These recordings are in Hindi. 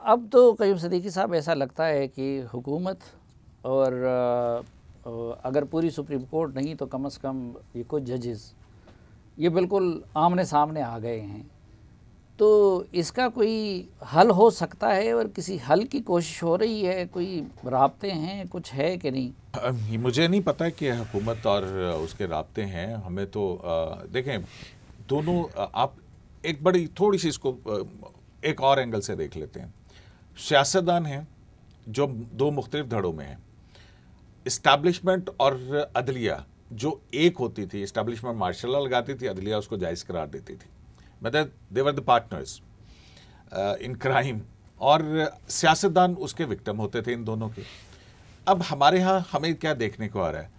अब तो क़य्यूम सिद्दीकी साहब ऐसा लगता है कि हुकूमत और अगर पूरी सुप्रीम कोर्ट नहीं तो कम से कम ये कुछ जजेस ये बिल्कुल आमने सामने आ गए हैं, तो इसका कोई हल हो सकता है और किसी हल की कोशिश हो रही है, कोई राब्ते हैं, कुछ है कि नहीं? मुझे नहीं पता कि हुकूमत और उसके राब्ते हैं। हमें तो देखें दोनों, आप एक बड़ी थोड़ी सी इसको एक और एंगल से देख लेते हैं। सियासतदान हैं जो दो मुख्तलिफ धड़ों में हैं। इस्टेब्लिशमेंट और अदलिया जो एक होती थी, इस्टेब्लिशमेंट मार्शल लॉ लगाती थी, अदलिया उसको जायज़ करार देती थी, मतलब they were the partners in crime, और सियासतदान उसके विक्टिम होते थे इन दोनों के। अब हमारे यहाँ हमें क्या देखने को आ रहा है,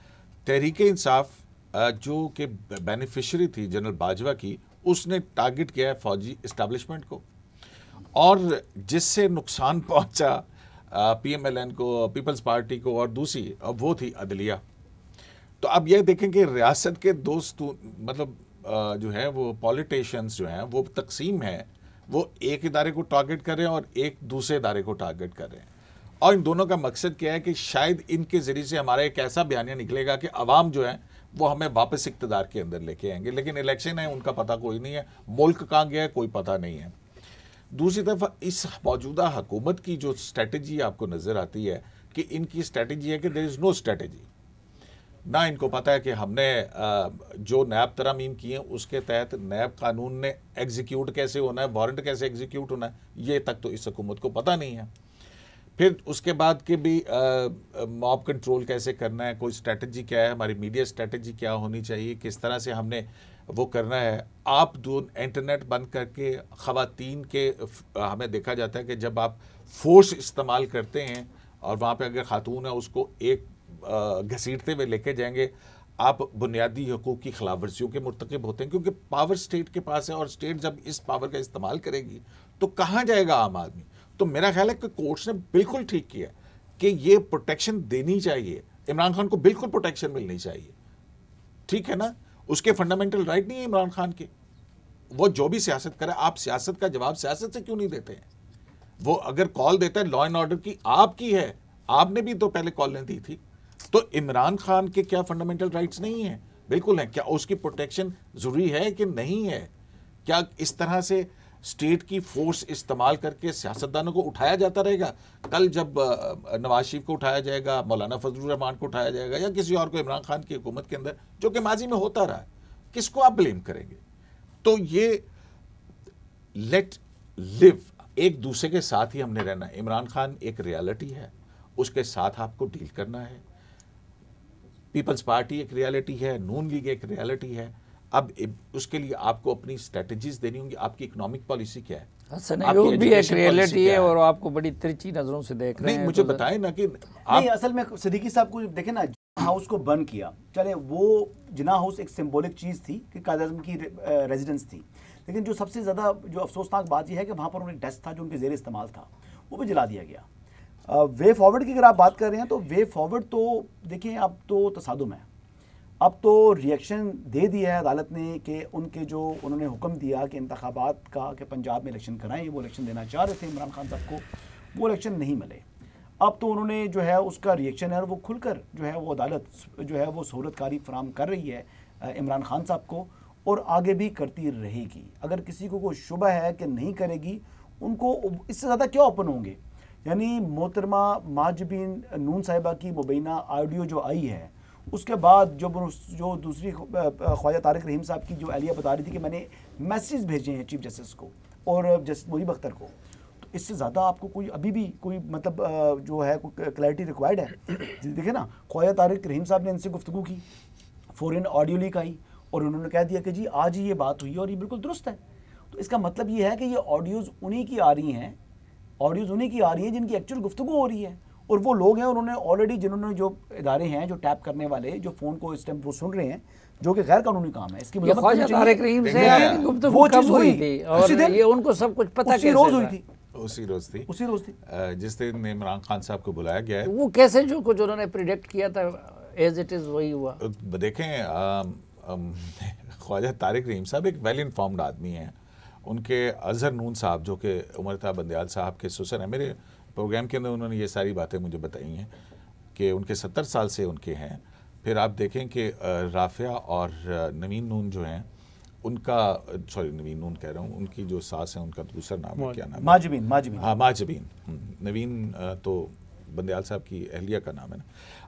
तहरीक इंसाफ जो कि बेनिफिशरी थी जनरल बाजवा की, उसने टारगेट किया है फौजी इस्टेब्लिशमेंट को, और जिससे नुकसान पहुंचा PMLN को, पीपल्स पार्टी को, और दूसरी अब वो थी अदलिया। तो अब यह देखें कि रियासत के दोस्त मतलब जो है वो पॉलिटिशियंस जो हैं वो तकसीम है, वो एक इदारे को टारगेट कर रहे हैं और एक दूसरे इदारे को टारगेट कर रहे हैं, और इन दोनों का मकसद क्या है कि शायद इनके ज़रिए से हमारा एक ऐसा बयानिया निकलेगा कि अवाम जो है वो हमें वापस इक़्तिदार के अंदर लेके आएंगे। लेकिन इलेक्शन है, उनका पता कोई नहीं है, मुल्क कहाँ गया है कोई पता नहीं है। दूसरी तरफ इस मौजूदा हुकूमत की जो स्ट्रेटजी आपको नज़र आती है कि इनकी स्ट्रेटजी है कि देयर इज़ नो स्ट्रेटजी। ना इनको पता है कि हमने जो नैब तरमीम की है उसके तहत नैब कानून ने एग्जीक्यूट कैसे होना है, वारंट कैसे एग्जीक्यूट होना है, ये तक तो इस हुकूमत को पता नहीं है। फिर उसके बाद के भी मॉब कंट्रोल कैसे करना है, कोई स्ट्रेटजी क्या है, हमारी मीडिया स्ट्रेटजी क्या होनी चाहिए, किस तरह से हमने वो करना है। आप दो इंटरनेट बंद करके ख़वातीन के हमें देखा जाता है कि जब आप फोर्स इस्तेमाल करते हैं और वहाँ पे अगर खातून है उसको एक घसीटते हुए लेके जाएंगे, आप बुनियादी हकूक़ की खिलाफ वर्जियों के मुर्तकिब होते हैं, क्योंकि पावर स्टेट के पास है और स्टेट जब इस पावर का इस्तेमाल करेगी तो कहाँ जाएगा आम आदमी। तो मेरा ख्याल है कि कोर्ट्स ने बिल्कुल ठीक किया कि ये प्रोटेक्शन देनी चाहिए, इमरान खान को बिल्कुल प्रोटेक्शन मिलनी चाहिए, ठीक है ना। उसके फंडामेंटल राइट नहीं है इमरान खान के, वो जो भी सियासत करे, आप सियासत का जवाब सियासत से क्यों नहीं देते हैं। वो अगर कॉल देता है लॉ एंड ऑर्डर की, आपकी है, आपने भी तो पहले कॉल नहीं दी थी, तो इमरान खान के क्या फंडामेंटल राइट्स नहीं है? बिल्कुल है। क्या उसकी प्रोटेक्शन जरूरी है कि नहीं है? क्या इस तरह से स्टेट की फोर्स इस्तेमाल करके सियासतदानों को उठाया जाता रहेगा? कल जब नवाज शरीफ को उठाया जाएगा, मौलाना फजलुर रहमान को उठाया जाएगा, या किसी और को इमरान खान की हुकूमत के अंदर, जो कि माजी में होता रहा है, किसको आप ब्लेम करेंगे? तो ये लेट लिव, एक दूसरे के साथ ही हमने रहना है। इमरान खान एक रियलिटी है, उसके साथ आपको डील करना है। पीपल्स पार्टी एक रियलिटी है, नून लीग एक रियलिटी है। अब उसके लिए आपको अपनी स्ट्रेटजीज देनी होंगी। आपकी इकोनॉमिक पॉलिसी क्या है? हसन अय्यूब भी एक रियलिटी है और आपको बड़ी तिरछी नजरों से देख रहे हैं। मुझे बताएं ना कि नहीं, असल में सिद्दीकी साहब को देखें ना, हाउस को बंद किया, चले वो जिन्ना हाउस एक सिंबॉलिक चीज़ थी कि कायद-ए-आज़म की रेजिडेंस थी, लेकिन जो सबसे ज़्यादा जो अफसोसनाक बात यह है कि वहाँ पर उन्हें डेस्क था जो उनके ज़ेर इस्तेमाल था, वो भी जला दिया गया। वे फॉरवर्ड की अगर आप बात कर रहे हैं तो वे फॉरवर्ड तो देखिए अब तो तसादुम है, अब तो रिएक्शन दे दिया है अदालत ने कि उनके जो उन्होंने हुक्म दिया कि इंतखाबात का कि पंजाब में इलेक्शन कराएं, वो इलेक्शन देना चाह रहे थे इमरान खान साहब को, वो इलेक्शन नहीं मिले। अब तो उन्होंने जो है उसका रिएक्शन है वो खुलकर जो है वो अदालत जो है वो सहूलतकारी फराम कर रही है इमरान खान साहब को, और आगे भी करती रहेगी। अगर किसी को कोई शुबा है कि नहीं करेगी, उनको इससे ज़्यादा क्या ओपन होंगे। यानी मोहतरमा माजबीन नून साहिबा की मुबैना ऑडियो जो आई है, उसके बाद जो दूसरी ख्वाजा तारिक रहीम साहब की जो अहलिया बता रही थी कि मैंने मैसेज भेजे हैं चीफ जस्टिस को और जस्टिस मुजीब अख्तर को, तो इससे ज़्यादा आपको कोई अभी भी कोई मतलब जो है कोई क्लैरिटी रिक्वायर्ड है। देखिए ना, ख्वाजा तारिक रहीम साहब ने इनसे गुफ्तगू की, फ़ौरन ऑडियो लीक आई और उन्होंने कह दिया कि जी आज ही ये बात हुई है और ये बिल्कुल दुरुस्त है। तो इसका मतलब ये है कि ये ऑडियोज़ उन्हीं की आ रही हैं, जिनकी एक्चुअल गुफ्तगू हो रही है, और वो लोग हैं उन्होंने ऑलरेडी, जिन्होंने जो इदारे हैं जो टैप करने वाले, जो फ़ोन को इस टाइम वो सुन रहे हैं, जो कि गैर कानूनी काम है। इसकी वो चीज़ हुई थी और ये उनको सब कुछ पता उसी रोज़ हुई थी, उसी रोज़ थी जिस दिन इमरान खान साहब को बुलाया गया है। वो कैसे जो कुछ उन्होंने प्रिडिक्ट किया था एज इट इज़ वही हुआ। देखें ख्वाजा तारिक रहीम साहब एक वेल इन्फॉर्म्ड आदमी हैं, उनके अजहर नून साहब जो कि उमर ताब बंदयाल साहब के ससुर हैं, मेरे प्रोग्राम के अंदर उन्होंने ये सारी बातें मुझे बताई हैं कि उनके 70 साल से उनके हैं। फिर आप देखें कि राफिया और नवीन नून जो हैं उनका, सॉरी नवीन नून कह रहा हूँ, उनकी जो सास है उनका दूसरा नाम है, क्या नाम है? माजबीन। हाँ माजबीन। नवीन तो बंदयाल साहब की अहलिया का नाम है ना।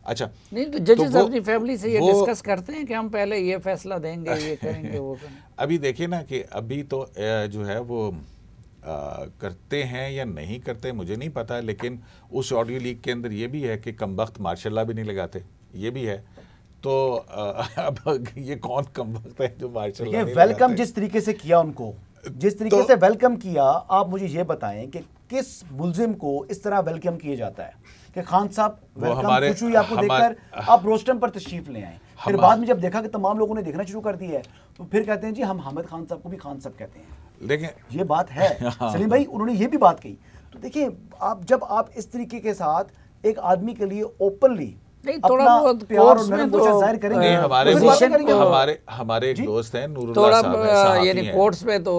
अच्छा, नहीं तो जजेस अपनी फैमिली से ये डिस्कस करते हैं कि हम पहले ये फैसला देंगे, ये करेंगे, वो करेंगे। अभी देखिए ना कि अभी तो जो है वो करते हैं या नहीं करते मुझे नहीं पता, लेकिन उस ऑडियो लीक के अंदर ये भी है कि कमबख्त मार्शल्लाह भी नहीं लगाते, ये भी है। तो अब ये कौन कमबख्त है जो मार्शल्लाह नहीं वेलकम लगाते? जिस तरीके से किया उनको, जिस तरीके से वेलकम किया, आप मुझे ये बताएं कि किस मुल्जिम को इस तरह वेलकम किया जाता है कि खान साहब वेलकम, खुश हुई आपको देखकर, आप रोस्टम पर तशरीफ ले आए। फिर बाद में जब देखा कि तमाम लोगों ने देखना शुरू कर दिया है तो फिर कहते हैं जी हम हामिद खान साहब को भी खान साहब कहते हैं। देखिए ये बात है सलीम भाई, उन्होंने ये भी बात कही। तो देखिए आप जब आप इस तरीके के साथ एक आदमी के लिए ओपनली नहीं थोड़ा बहुत कोर्स में तो जाहिर करेंगे, नहीं, हमारे तो हमारे एक दोस्त हैं नूरुल्लाह थोड़ा साहब हैं, सहाफ़ी यानी हैं। कोर्ट्स में तो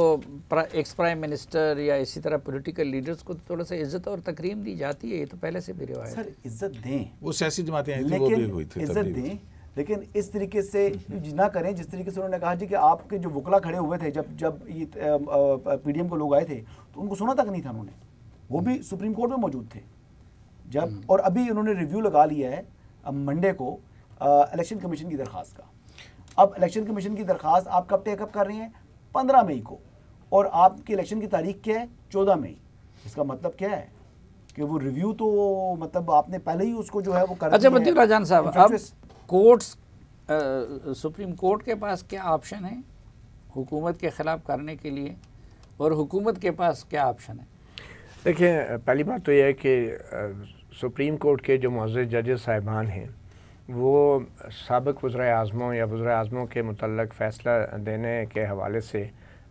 एक्स प्राइम मिनिस्टर या इसी तरह पॉलिटिकल लीडर्स को थोड़ा सा इज्जत और तकरीम दी जाती है, ये तो पहले से भी रिवायत है। सर इज्जत दें, वो सियासी जमातें आई थी, वो भी हुई लेकिन थी, इज्जत दें, लेकिन इस तरीके से ना करें जिस तरीके से उन्होंने कहा जी कि आपके जो वकला खड़े हुए थे जब ये पीडीएम को लोग आए थे तो उनको सुना तक नहीं था उन्होंने, वो भी सुप्रीम कोर्ट में मौजूद थे जब। और अभी उन्होंने रिव्यू लगा लिया है अब मंडे को इलेक्शन कमीशन की दरख्वास्त का। अब इलेक्शन कमीशन की दरख्वास्त आप कब टेकअप कर रहे हैं? 15 मई को, और आपकी इलेक्शन की तारीख क्या है? 14 मई। इसका मतलब क्या है कि वो रिव्यू तो मतलब आपने पहले ही उसको जो है वो कर अच्छा मतीउर राजान साहब, अब Infectious। कोर्ट्स सुप्रीम कोर्ट के पास क्या ऑप्शन है हुकूमत के ख़िलाफ़ करने के लिए, और हुकूमत के पास क्या ऑप्शन है? देखिए पहली बात तो यह है कि सुप्रीम कोर्ट के जो मुअज़्ज़ज़ जजेस साहिबान हैं वो साबिक़ वज़राए आज़मों या वज़राए आज़मों के मुतल्लक़ फ़ैसला देने के हवाले से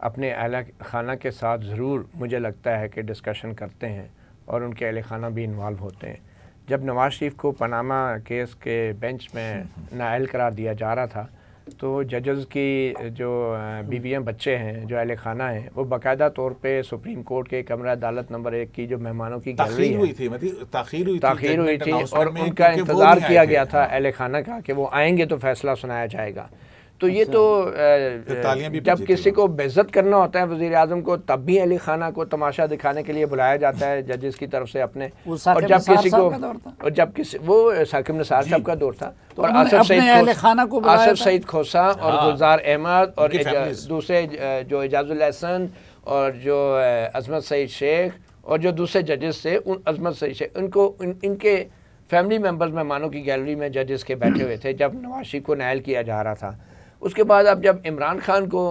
अपने अहल खाना के साथ ज़रूर मुझे लगता है कि डिस्कशन करते हैं और उनके अहल खाना भी इन्वॉल्व होते हैं। जब नवाज़ शरीफ को पनामा केस के बेंच में नाअहल करार दिया जा रहा था तो जजेस की जो बीवियाँ बच्चे हैं जो अहल खाना हैं वो बाकायदा तौर पे सुप्रीम कोर्ट के कमरा अदालत नंबर 1 की जो मेहमानों की गैलरी हुई थी, ताख़ीर हुई थी और उनका इंतज़ार किया गया था अहल खाना का कि वो आएंगे तो फैसला सुनाया जाएगा। तो ये तो जब किसी को बेइज्जत करना होता है वज़ीर आज़म को, तब भी अली खाना को तमाशा दिखाने के लिए बुलाया जाता है जजेस की तरफ से अपने। और जब किसी को, और जब किसी वो साकिब निसार साहब का दौर था और आसिफ सईद खोसा और गुलजार अहमद और दूसरे जो इजाज़ुल हसन और जो अजमत सईद शेख और जो दूसरे जजेस थे, उन अजमत सईद शेख इनके फैमिली मेम्बर्स मेहमानों की गैलरी में जजेस के बैठे हुए थे जब नवाज शरीफ को नाअहल किया जा रहा था। उसके बाद अब जब इमरान खान को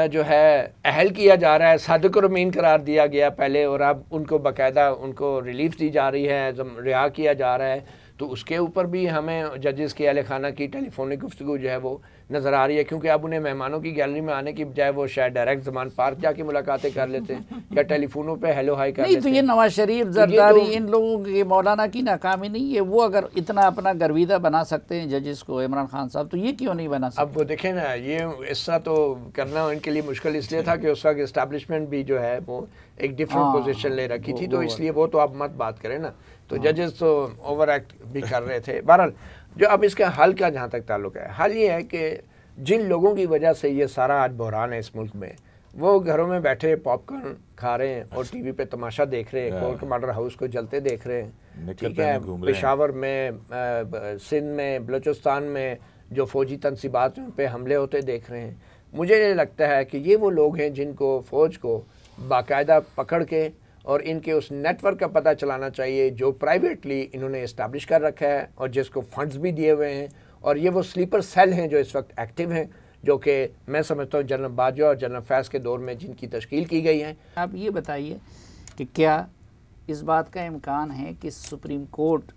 जो है अहल किया जा रहा है, सादिक और अमीन करार दिया गया पहले और अब उनको बाकायदा उनको रिलीफ दी जा रही है, रिहा किया जा रहा है, तो उसके ऊपर भी हमें जजेस के अहल खाना की टेलीफोनिक गुफ्तगू जो है वो नज़र आ रही है, क्योंकि अब उन्हें मेहमानों की गैलरी में आने की बजाय वो शायद डायरेक्ट ज़मान पार्क जाके मुलाकातें कर लेते हैं या टेलीफोनों पे हेलो हाई कर लेते हैं। तो ये नवाज शरीफ, जरदारी, इन लोगों की मौलाना की नाकामी नहीं है? वो अगर इतना अपना गर्विदा बना सकते हैं जजेस को इमरान खान साहब, तो ये क्यों नहीं बना सकते? अब वो देखें ना, ये ऐसा तो करना उनके लिए मुश्किल इसलिए था कि उस वक्त इस्टेब्लिशमेंट भी जो है वो एक डिफरेंट पोजीशन ले रखी थी, तो इसलिए वो तो आप मत बात करें ना। तो जजेस तो ओवर एक्ट भी कर रहे थे। बहरहाल जो अब इसका हल का जहाँ तक ताल्लुक है, हल ये है कि जिन लोगों की वजह से ये सारा आज बहरान है इस मुल्क में, वो घरों में बैठे पॉपकॉर्न खा रहे हैं और टीवी पे तमाशा देख रहे हैं, कोर्ट कमांडर हाउस को जलते देख रहे हैं, ठीक है, पेशावर में, सिंध में, बलूचिस्तान में जो फ़ौजी तनसीबात पे हमले होते देख रहे हैं। मुझे ये लगता है कि ये वो लोग हैं जिनको फ़ौज को बाकायदा पकड़ के और इनके उस नेटवर्क का पता चलाना चाहिए जो प्राइवेटली इन्होंने इस्टेब्लिश कर रखा है और जिसको फंड्स भी दिए हुए हैं, और ये वो स्लीपर सेल हैं जो इस वक्त एक्टिव हैं, जो कि मैं समझता हूँ जनरल बाजवा और जनरल फैज़ के दौर में जिनकी तश्कील की गई है। आप ये बताइए कि क्या इस बात का इम्कान है कि सुप्रीम कोर्ट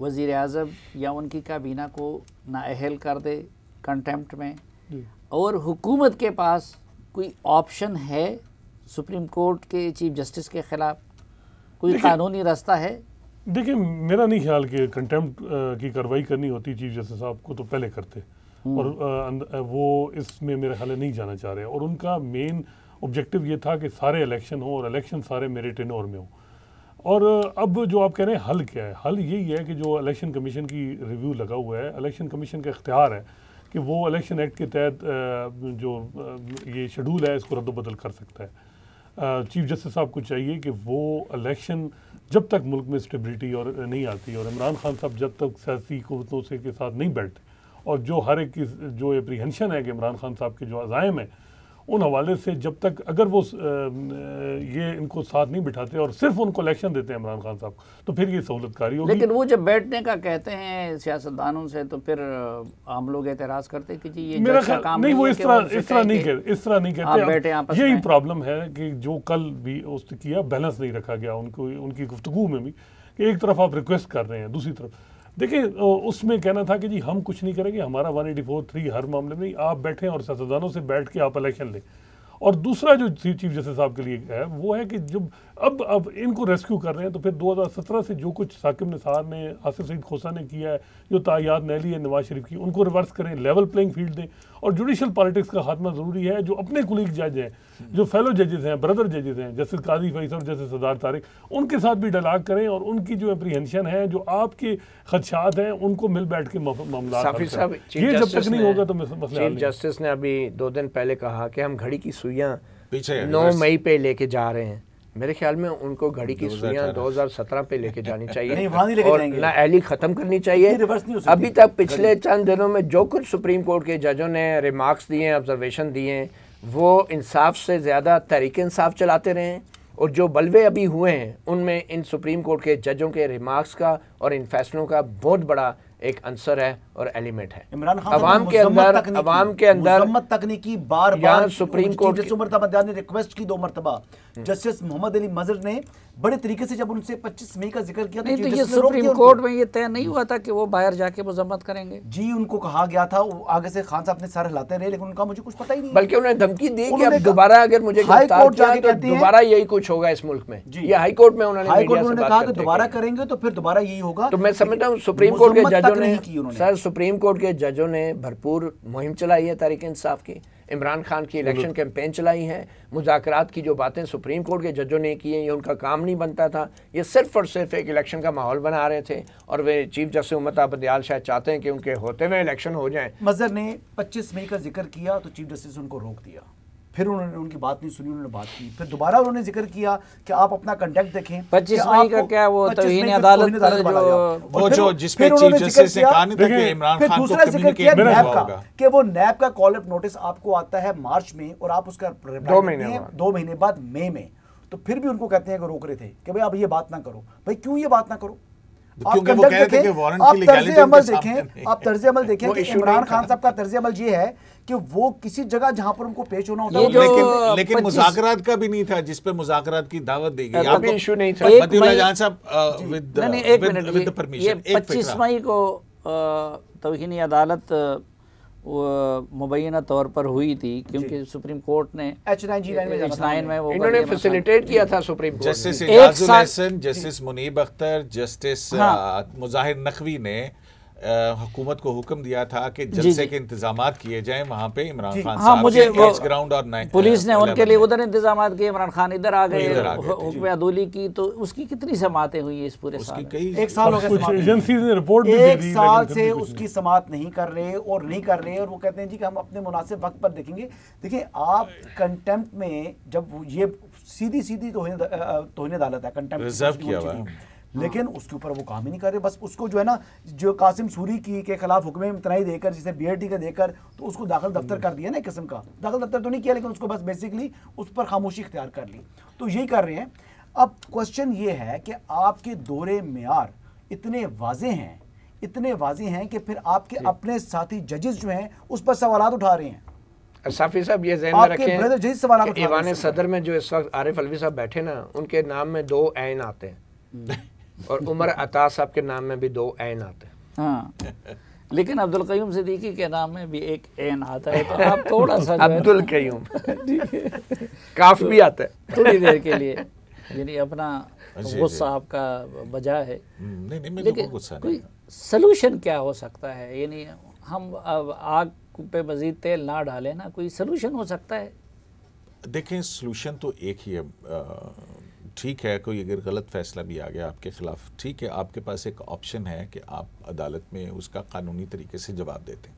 वज़ीर आज़म या उनकी काबीना को नाअहल कर दे कंटेम्प्ट में, और हुकूमत के पास कोई ऑप्शन है सुप्रीम कोर्ट के चीफ जस्टिस के ख़िलाफ़? कोई कानूनी रास्ता है? देखिए मेरा नहीं ख्याल कि कंटेम्प्ट की कार्रवाई करनी होती चीफ जस्टिस साहब को, तो पहले करते, और वो इसमें मेरे ख्याल नहीं जाना चाह रहे, और उनका मेन ऑब्जेक्टिव ये था कि सारे इलेक्शन हो और इलेक्शन सारे मेरे टेन्योर में हो। और अब जो आप कह रहे हैं हल क्या है, हल यही है कि जो इलेक्शन कमीशन की रिव्यू लगा हुआ है, इलेक्शन कमीशन का इख्तियार है कि वो इलेक्शन एक्ट के तहत जो ये शेड्यूल है इसको रद्द-बदल कर सकता है। चीफ जस्टिस साहब को चाहिए कि वो इलेक्शन जब तक मुल्क में स्टेबिलिटी और नहीं आती और इमरान खान साहब जब तक सियासी क़ुव्वतों से के साथ नहीं बैठते और जो हर एक की जो एप्रीहेंशन है कि इमरान खान साहब के जो अज़ाइम है उन हवाले से जब तक अगर वो ये इनको साथ नहीं बिठाते और सिर्फ उनको इलेक्शन देते हैं इमरान खान साहब तो फिर ये सहूलतकारी होगी। लेकिन वो जब बैठने का कहते हैं सियासतदानों से तो फिर आम लोग एतराज़ करते हैं कि जी ये मेरा जज का काम नहीं, वो इस तरह नहीं कहते। यही प्रॉब्लम है कि जो कल भी उसने किया बैलेंस नहीं रखा गया उनकी गुफ्तगू में भी कि एक तरफ आप रिक्वेस्ट कर रहे हैं, दूसरी तरफ देखिए उसमें कहना था कि जी हम कुछ नहीं करेंगे, हमारा 184(3) हर मामले में आप बैठें और सियासतदानों से बैठ के आप इलेक्शन लें। और दूसरा जो चीफ जस्टिस साहब के लिए है वो है कि जब अब इनको रेस्क्यू कर रहे हैं तो फिर 2017 से जो कुछ साकिब निसार ने, आसिफ सईद खोसा ने किया है, जो तायाद नैली है नवाज शरीफ की, उनको रिवर्स करें, लेवल प्लेइंग फील्ड दें। और जुडिशल पॉलिटिक्स का खात्मा ज़रूरी है। जो अपने कुलीग जज हैं, जो फेलो जजेस हैं, ब्रदर जजेस हैं, जस्टिस काजी फैसल और जस्टिस सरदार तारिक, उनके साथ भी डायलॉग करें और उनकी जो एप्रीहेंशन है, जो आपके खदशात हैं, उनको मिल बैठ के मामला ये जब तक नहीं होगा तो चीफ जस्टिस ने अभी 2 दिन पहले कहा कि हम घड़ी की सुइयां 9 मई पे लेके जा रहे हैं। मेरे ख्याल में उनको घड़ी की सुइयां 2017 पे लेके जानी चाहिए और ना एली ख़त्म करनी चाहिए। अभी तक पिछले चंद दिनों में जो कुछ सुप्रीम कोर्ट के जजों ने रिमार्क्स दिए हैं, ऑब्जर्वेशन दिए हैं, वो इंसाफ से ज़्यादा तहरीक इंसाफ चलाते रहे हैं। और जो बलवे अभी हुए हैं उनमें इन सुप्रीम कोर्ट के जजों के रिमार्क्स का और इन फैसलों का बहुत बड़ा एक आंसर है और एलिमेंट है। इमरान खान अवाम के अंदर तकनीकी बार सुप्रीम कोर्ट ने रिक्वेस्ट की 2 मरतबा। जस्टिस मोहम्मद अली मजर ने बड़े तरीके से जब उनसे 25 मई का जिक्र किया नहीं तो ये सुप्रीम कोर्ट में ये तय नहीं हुआ था कि वो बाहर जाके मजम्मत करेंगे। जी उनको कहा गया था, आगे से खान साहब ने सर हिलाते रहे लेकिन उनका मुझे कुछ पता ही नहीं। बल्कि उन्होंने धमकी दी कि अब दोबारा अगर मुझे गिरफ्तार किया तो दोबारा यही कुछ होगा इस मुल्क में। ये हाई कोर्ट में उन्होंने कहा कि दोबारा करेंगे तो फिर दोबारा यही होगा। तो मैं समझता हूँ सुप्रीम कोर्ट के जजों ने, सर सुप्रीम कोर्ट के जजों ने भरपूर मुहिम चलाई है तहरीक इंसाफ की, इमरान खान की इलेक्शन कैंपेन चलाई है। मुज़ाकरात की जो बातें सुप्रीम कोर्ट के जजों ने की हैं ये उनका काम नहीं बनता था, ये सिर्फ और सिर्फ एक इलेक्शन का माहौल बना रहे थे। और वे चीफ जस्टिस उम्मत आबदियाल शायद चाहते हैं कि उनके होते हुए इलेक्शन हो जाए। मजर ने 25 मई का जिक्र किया तो चीफ जस्टिस उनको रोक दिया, फिर उन्होंने उनकी बात नहीं सुनी, उन्होंने बात की, फिर दोबारा उन्होंने जिक्र किया कि आप अपना कंडक्ट देखें। 25 मई का क्या वो तौहीन अदालत जो जिसपे चीफ जस्टिस ने कहा नहीं था कि इमरान खान को दूसरा जिक्र किया नैब का कि वो नैब का कॉल अप नोटिस आपको आता है मार्च में और आप उसका 2 महीने बाद मई में। तो फिर भी उनको कहते हैं कि रोक रहे थे कि भाई आप ये बात ना करो। भाई क्यों ये बात ना करो? आप कंडक्ट देखें, आप तर्ज अमल देखें, आप तर्ज अमल देखें कि इमरान खान साहब का तर्ज अमल ये है कि वो किसी जगह जहाँ पर उनको पेश होना होता है लेकिन मुज़ाकरात का भी नहीं था जिस पे मुज़ाकरात की दावत दी गई। आपको इशू नहीं था। जान साहब विद परमिशन 25 मई को तौहीन अदालत मुबैना तौर पर हुई थी क्योंकि सुप्रीम कोर्ट ने H9 में वो इन्होंने फैसिलिटेट किया था supreme court. Justice Ijazul Hasan, justice Munib Akhtar, justice Mazahar Naqvi ने हुकूमत को हुक्म दिया था कि जलसे के इंतजामात किए जाएं वहाँ पे इमरान खान साहब मुझे ग्राउंड और पुलिस ने उनके लिए उधर इंतजामात किए, इमरान खान इधर आ गए, हुक्म अदूली की। तो उसकी कितनी समातें हुई है इस पूरे साल? एक साल हो गया, एजेंसी ने रिपोर्ट भी एक साल से उसकी समात नहीं कर रहे और वो कहते हैं जी कि हम अपने मुनासिब वक्त पर देखेंगे। देखिए आप कंटेम्प्ट में जब ये सीधी तौहीन अदालत है, कंटेम्प्ट रिजर्व किया हुआ है लेकिन उसके ऊपर वो काम ही नहीं कर रहे। बस उसको जो है ना, जो कासिम सूरी के खिलाफ हुक्म इम्तनाई देकर, जिसे BRT का देकर, तो उसको दाखिल दफ्तर कर दिया ना, एक किस्म का दाखिल दफ्तर तो नहीं किया लेकिन उसको बस बेसिकली उस पर खामोशी इख्तियार कर ली। तो यही कर रहे हैं। अब क्वेश्चन ये है कि आपके दौरे मेयार इतने वाजे हैं कि फिर आपके अपने साथी जजेस जो हैं उस पर सवाल उठा रहे हैं। साफी साहब ये ज़हन में रखें, ईवान सदर में जो इस वक्त आरिफ अलवी साहब बैठे ना, उनके नाम में 2 ऐन आते हैं और उमर अता साहब के नाम में भी 2 ऐन आते हैं। हाँ, लेकिन अब्दुल कयूम सिद्दीकी के नाम में भी 1 ऐन आता है। तो आप थोड़ा सा अब्दुल कयूम काफ भी आता है थोड़ी देर के लिए, यानी अपना गुस्सा आपका बजा है। लेकिन कोई सलूशन क्या हो सकता है? यानी हम अब आग पे मजीद तेल ना डालें ना, कोई सलूशन हो सकता है? देखें सलूशन तो एक ही है। ठीक है, कोई अगर गलत फैसला भी आ गया आपके ख़िलाफ़, ठीक है, आपके पास एक ऑप्शन है कि आप अदालत में उसका कानूनी तरीके से जवाब देते हैं।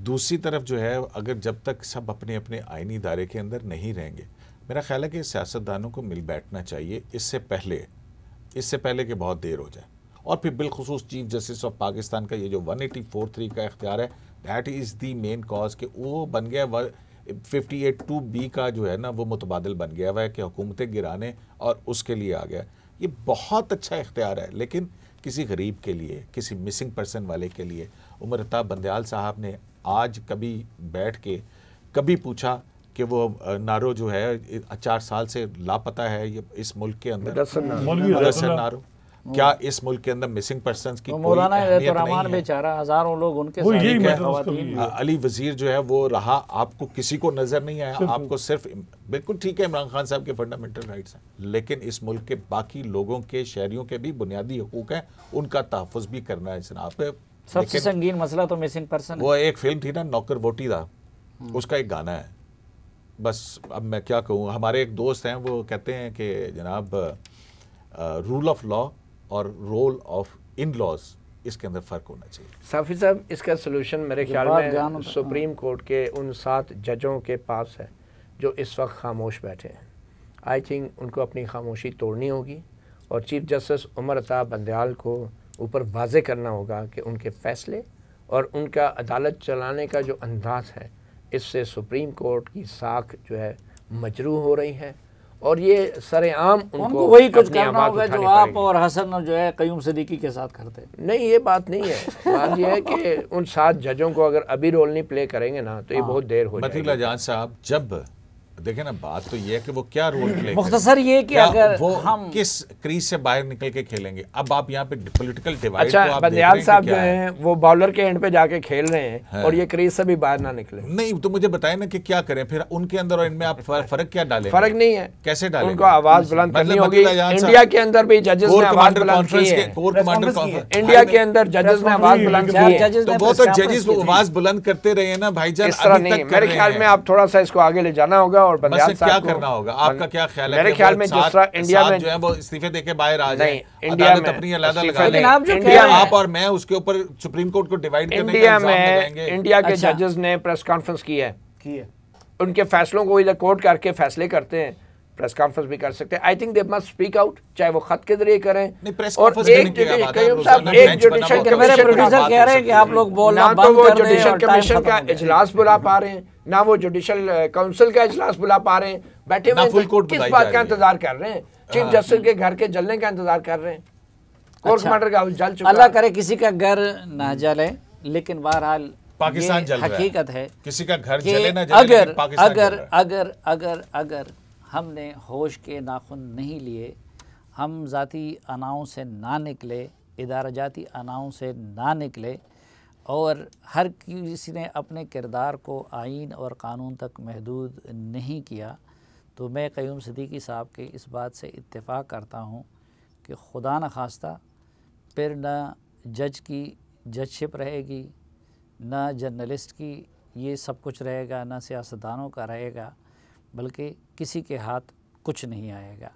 दूसरी तरफ जो है, अगर जब तक सब अपने अपने आइनी दायरे के अंदर नहीं रहेंगे, मेरा ख्याल है कि सियासतदानों को मिल बैठना चाहिए इससे पहले कि बहुत देर हो जाए। और फिर बिलखुसूस चीफ जस्टिस ऑफ पाकिस्तान का ये जो 184(3) का इख्तियार है, that is the main cause कि वो बन गया 58(2)B का जो है ना, वो मुतबादिल बन गया हुआ है कि हुकूमतें गिराने और उसके लिए आ गया। ये बहुत अच्छा इख्तियार है, लेकिन किसी गरीब के लिए, किसी मिसिंग पर्सन वाले के लिए। उमर अताब बंदयाल साहब ने आज कभी बैठ के कभी पूछा कि वो नारो जो है 4 साल से लापता है ये इस मुल्क के अंदर, मुदस्सर नारो, क्या इस मुल्क के अंदर मिसिंग पर्सन्स की कोई अहमियत नहीं है? बेचारा, हजारों लोग उनके अली वजीर जो है वो रहा, आपको किसी को नजर नहीं आया, आपको सिर्फ, बिल्कुल ठीक है इमरान खान साहब के फंडामेंटल राइट्स हैं, लेकिन इस मुल्क के बाकी लोगों के, शहरियों के भी बुनियादी हकूक हैं, उनका तहफ़्फ़ुज़ भी करना है जनाब। सबसे संगीन मसला तो मिसिंग पर्सन। वो एक फिल्म थी ना, नौकर बोटी था, उसका एक गाना है, बस अब मैं क्या कहूँ। हमारे एक दोस्त हैं, वो कहते हैं कि जनाब रूल ऑफ लॉ और रोल ऑफ इन लॉज, इसके अंदर फ़र्क होना चाहिए। साफ़ी साहब, इसका सलूशन मेरे ख्याल में सुप्रीम कोर्ट के उन 7 जजों के पास है जो इस वक्त खामोश बैठे हैं। आई थिंक उनको अपनी खामोशी तोड़नी होगी और चीफ जस्टिस उमर अताब बंदयाल को ऊपर वाज़े करना होगा कि उनके फ़ैसले और उनका अदालत चलाने का जो अंदाज़ है, इससे सुप्रीम कोर्ट की साख जो है मजरूह हो रही है और ये सरेआम उनको वही कुछ करना होगा जो आप और हसन जो है कयूम सिद्दीकी के साथ करते। नहीं, ये बात नहीं है। बात ये है कि उन 7 जजों को अगर अभी रोल नहीं प्ले करेंगे ना, तो ये बहुत देर हो जाएगी। मतीला जान साहब, जब देखें ना, बात तो ये है कि वो क्या रोल प्ले, मुख्तसर ये कि अगर वो हम किस क्रीज से बाहर निकल के खेलेंगे। अब आप यहाँ पे पॉलिटिकल डिवाइड अच्छा, को आप बंदयाल साहब जो हैं वो बॉलर के एंड पे जाके खेल रहे हैं और ये क्रीज से भी बाहर ना निकले। नहीं तो मुझे बताएं ना कि क्या करें फिर उनके अंदर और इनमें, आप फर्क क्या डालें? फर्क नहीं है, कैसे डालें? उनको आवाज बुलंद करनी होगी। इंडिया के अंदर भी जजेस ने आवाज बुलंद की है, इंडिया के अंदर जजेस ने आवाज बुलंद की है, तो वो तो जजेस आवाज बुलंद करते रहे हैं ना भाईजान। इस तरह नहीं, मेरे ख्याल में आप थोड़ा सा इसको आगे ले जाना होगा। और बंदयाल साहब क्या करना होगा, आपका क्या ख्याल है? मेरे ख्याल में जिस तरह इंडिया में जो है वो इस्तीफे देके बाहर आ जाए, इंडिया में अपनी अलग लगा लेकिन आप जो इंडिया आप और मैं उसके ऊपर सुप्रीम कोर्ट को डिवाइड करने के इल्जाम लगाएंगे। इंडिया के जजेस ने प्रेस कॉन्फ्रेंस की है, उनके फैसलों को इधर कोर्ट करके फैसले करते हैं, प्रेस कॉन्फ्रेंस भी कर सकते हैं। I think they must speak out, चाहे वो खत के जरिए करें। और एक जुडिशल मेरे प्रोड्यूसर कह रहे हैं कि आप लोग बोलना बंद कर दें। वो जुडिशल कमीशन का इजलास बुला पा रहे हैं, ना वो जुडिशल काउंसिल का इजलास बुला पा रहे हैं। बैठे हुए किस बात का इंतजार कर रहे हैं? चीफ जस्टिस के घर के जलने का इंतजार कर रहे हैं। कोर्ट कमांडर का हाउस जल चुका। अल्लाह करे किसी का घर ना जले, लेकिन बहरहाल पाकिस्तान जल रहा है। हकीकत है किसी का घर जले ना जले, अगर हमने होश के नाखुन नहीं लिए, हम ज़ाती अनाओं से ना निकले, इदाराजाती अनाओं से ना निकले और हर किसी ने अपने किरदार को आइन और क़ानून तक महदूद नहीं किया, तो मैं क़यूम सिद्दीकी साहब के इस बात से इत्तेफ़ाक करता हूँ कि खुदा न खास्ता फिर न जज की जजशिप रहेगी, न जर्नलिस्ट की ये सब कुछ रहेगा, न सियासतदानों का रहेगा, बल्कि किसी के हाथ कुछ नहीं आएगा।